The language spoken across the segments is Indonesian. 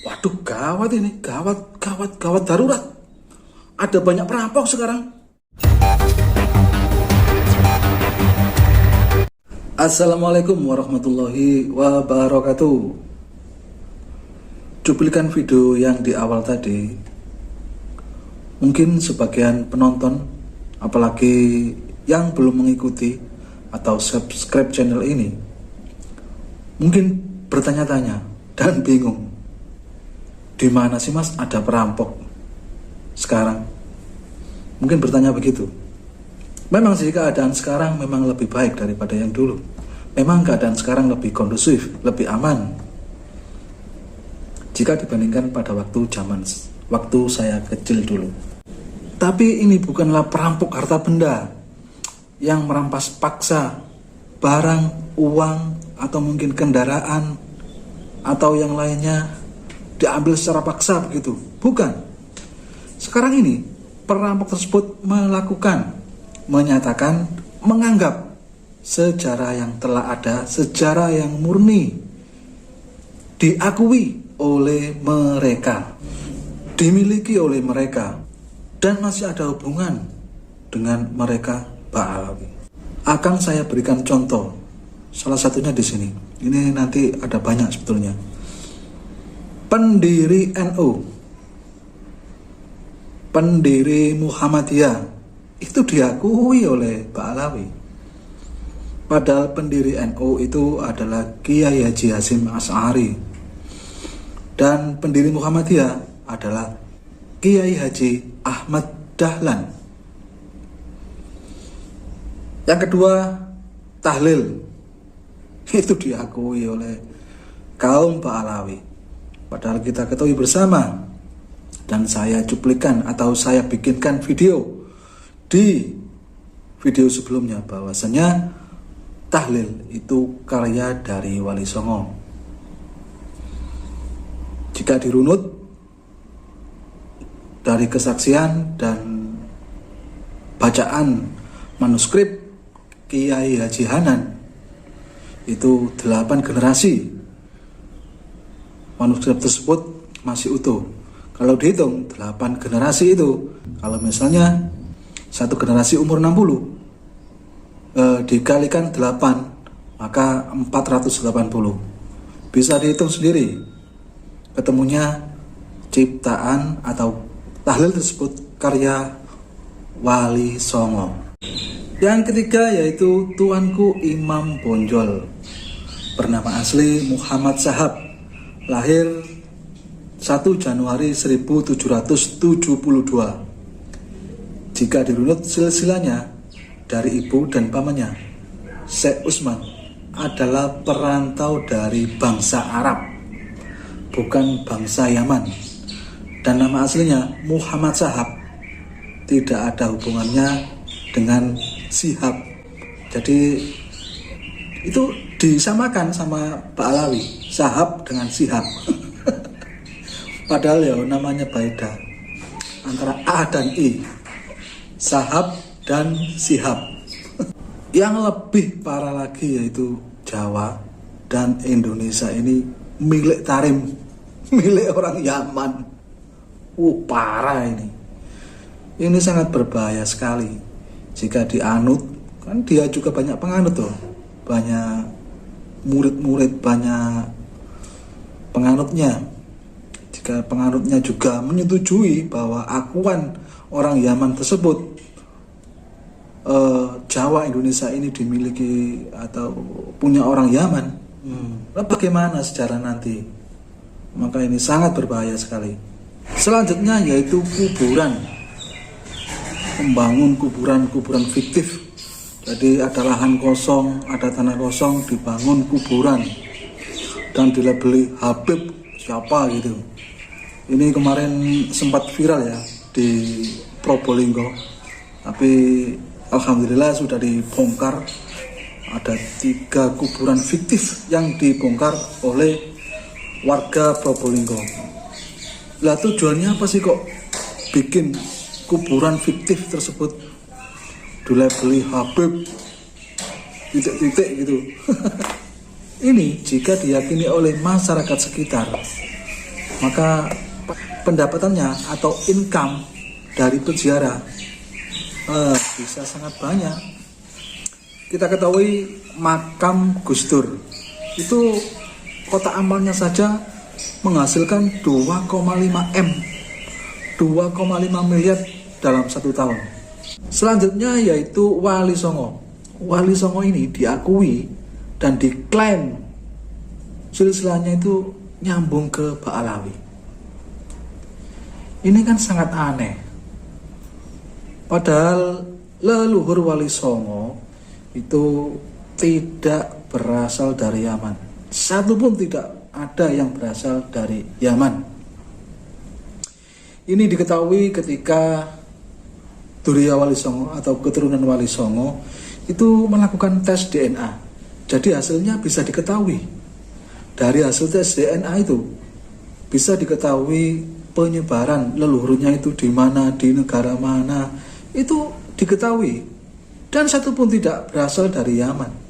Waduh, gawat ini, gawat darurat. Ada banyak perampok sekarang. Assalamualaikum warahmatullahi wabarakatuh. Cuplikan video yang di awal tadi, mungkin sebagian penonton, apalagi yang belum mengikuti atau subscribe channel ini, mungkin bertanya-tanya dan bingung, di mana sih mas ada perampok sekarang? Mungkin bertanya begitu. Memang sih keadaan sekarang memang lebih baik daripada yang dulu. Memang keadaan sekarang lebih kondusif, lebih aman jika dibandingkan pada waktu saya kecil dulu. Tapi ini bukanlah perampok harta benda yang merampas paksa barang, uang, atau mungkin kendaraan atau yang lainnya diambil secara paksa begitu. Bukan. Sekarang ini perampok tersebut menyatakan, menganggap sejarah yang telah ada, sejarah yang murni diakui oleh mereka, dimiliki oleh mereka, dan masih ada hubungan dengan mereka Ba'alawi. Akan saya berikan contoh, salah satunya di sini. Ini nanti ada banyak sebetulnya. Pendiri NU, pendiri Muhammadiyah, itu diakui oleh Ba'alawi. Padahal pendiri NU itu adalah Kiai Haji Hasyim Asy'ari, dan pendiri Muhammadiyah adalah Kiai Haji Ahmad Dahlan. Yang kedua, tahlil, itu diakui oleh kaum Ba'alawi. Padahal kita ketahui bersama, dan saya cuplikan atau saya bikinkan video di video sebelumnya, bahwasanya tahlil itu karya dari Wali Songo. Jika dirunut dari kesaksian dan bacaan manuskrip Kiai Haji Hanan, itu 8 generasi manuskrip tersebut masih utuh. Kalau dihitung 8 generasi itu, kalau misalnya satu generasi umur 60 dikalikan 8, maka 480. Bisa dihitung sendiri, ketemunya ciptaan atau tahlil tersebut karya Wali Songo. Yang ketiga yaitu Tuanku Imam Bonjol, bernama asli Muhammad Syahab, lahir 1 Januari 1772. Jika dirunut silsilahnya dari ibu dan pamannya, Syekh Utsman adalah perantau dari bangsa Arab, bukan bangsa Yaman. Dan nama aslinya Muhammad Syahab tidak ada hubungannya dengan Syihab. Jadi itu disamakan sama Ba'alawi, Syahab dengan Syihab. Padahal ya namanya beda, antara A dan I, Syahab dan Syihab. Yang lebih parah lagi yaitu Jawa dan Indonesia ini milik Tarim, milik orang Yaman. Parah ini. Ini sangat berbahaya sekali jika dianut. Kan dia juga banyak penganut tuh, banyak murid-murid, banyak penganutnya. Jika penganutnya juga menyetujui bahwa akuan orang Yaman tersebut, Jawa Indonesia ini dimiliki atau punya orang Yaman, bagaimana sejarah nanti? Maka ini sangat berbahaya sekali. Selanjutnya yaitu kuburan, membangun kuburan fiktif. Jadi ada lahan kosong, ada tanah kosong, dibangun kuburan dan dilabeli Habib siapa gitu. Ini kemarin sempat viral ya di Probolinggo, tapi alhamdulillah sudah dibongkar. Ada 3 kuburan fiktif yang dibongkar oleh warga Probolinggo. Lah tujuannya apa sih kok bikin kuburan fiktif tersebut dilabeli Habib titik-titik gitu? Ini jika diyakini oleh masyarakat sekitar maka pendapatannya atau income dari peziarah bisa sangat banyak. Kita ketahui makam Gus Dur itu kotak amalnya saja menghasilkan 2,5 miliar dalam 1 tahun. Selanjutnya yaitu Wali Songo. Wali Songo ini diakui dan diklaim silsilahnya itu nyambung ke Ba'alawi. Ini kan sangat aneh. Padahal leluhur Wali Songo itu tidak berasal dari Yaman. Satu pun tidak ada yang berasal dari Yaman. Ini diketahui ketika Durya Wali Songo atau keturunan Wali Songo itu melakukan tes DNA. Jadi hasilnya bisa diketahui. Dari hasil tes DNA itu bisa diketahui penyebaran leluhurnya itu di mana, di negara mana, itu diketahui. Dan satu pun tidak berasal dari Yaman.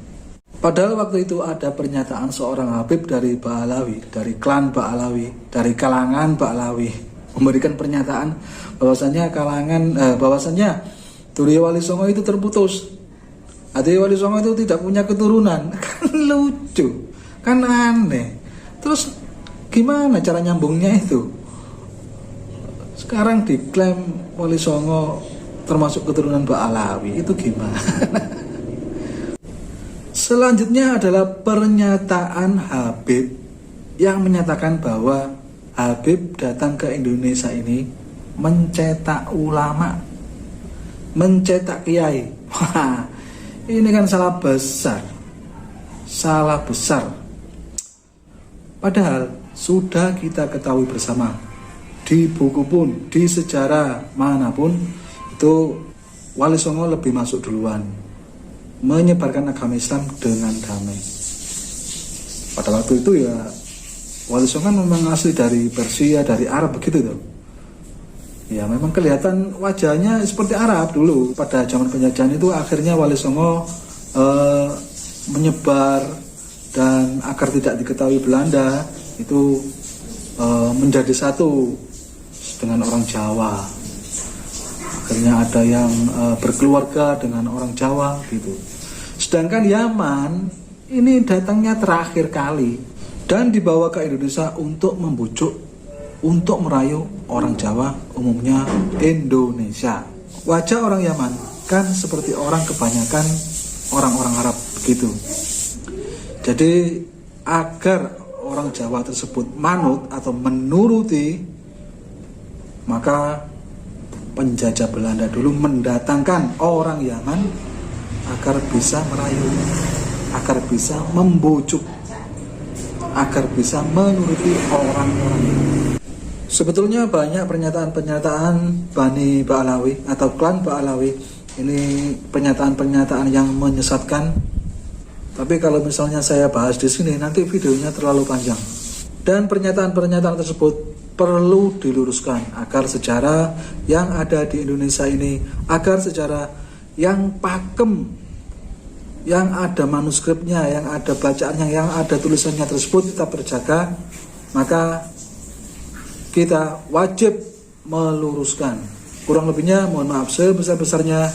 Padahal waktu itu ada pernyataan seorang Habib dari Ba'alawi, dari klan Ba'alawi, dari kalangan Ba'alawi, memberikan pernyataan bahwasanya Durya Wali Songo itu terputus. Durya Wali Songo itu tidak punya keturunan. Kan lucu, kan aneh. Terus gimana cara nyambungnya itu? Sekarang diklaim Wali Songo termasuk keturunan Ba'alawi, itu gimana? Selanjutnya adalah pernyataan Habib yang menyatakan bahwa Habib datang ke Indonesia ini mencetak ulama, mencetak kiai. Wah, ini kan salah besar. Padahal sudah kita ketahui bersama, di buku pun, di sejarah manapun, itu Wali Songo lebih masuk duluan menyebarkan agama Islam dengan damai. Pada waktu itu ya Wali Songo kan memang asli dari Persia, dari Arab begitu tuh. Ya memang kelihatan wajahnya seperti Arab dulu. Pada zaman penjajahan itu akhirnya Wali Songo menyebar, dan agar tidak diketahui Belanda itu menjadi satu dengan orang Jawa. Akhirnya ada yang berkeluarga dengan orang Jawa gitu. Sedangkan Yaman ini datangnya terakhir kali dan dibawa ke Indonesia untuk membujuk, untuk merayu orang Jawa, umumnya Indonesia. Wajah orang Yaman kan seperti orang kebanyakan orang-orang Arab gitu. Jadi agar orang Jawa tersebut manut atau menuruti, maka penjajah Belanda dulu mendatangkan orang Yaman agar bisa merayu, agar bisa membujuk, agar bisa menuruti orang-orang. Sebetulnya banyak pernyataan-pernyataan Bani Ba'alawi atau klan Ba'alawi. Ini pernyataan-pernyataan yang menyesatkan. Tapi kalau misalnya saya bahas di sini, nanti videonya terlalu panjang. Dan pernyataan-pernyataan tersebut perlu diluruskan agar sejarah yang ada di Indonesia ini, agar sejarah yang pakem, yang ada manuskripnya, yang ada bacaannya, yang ada tulisannya tersebut tetap terjaga. Maka kita wajib meluruskan. Kurang lebihnya mohon maaf sebesar-besarnya.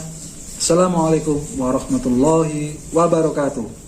Assalamualaikum warahmatullahi wabarakatuh.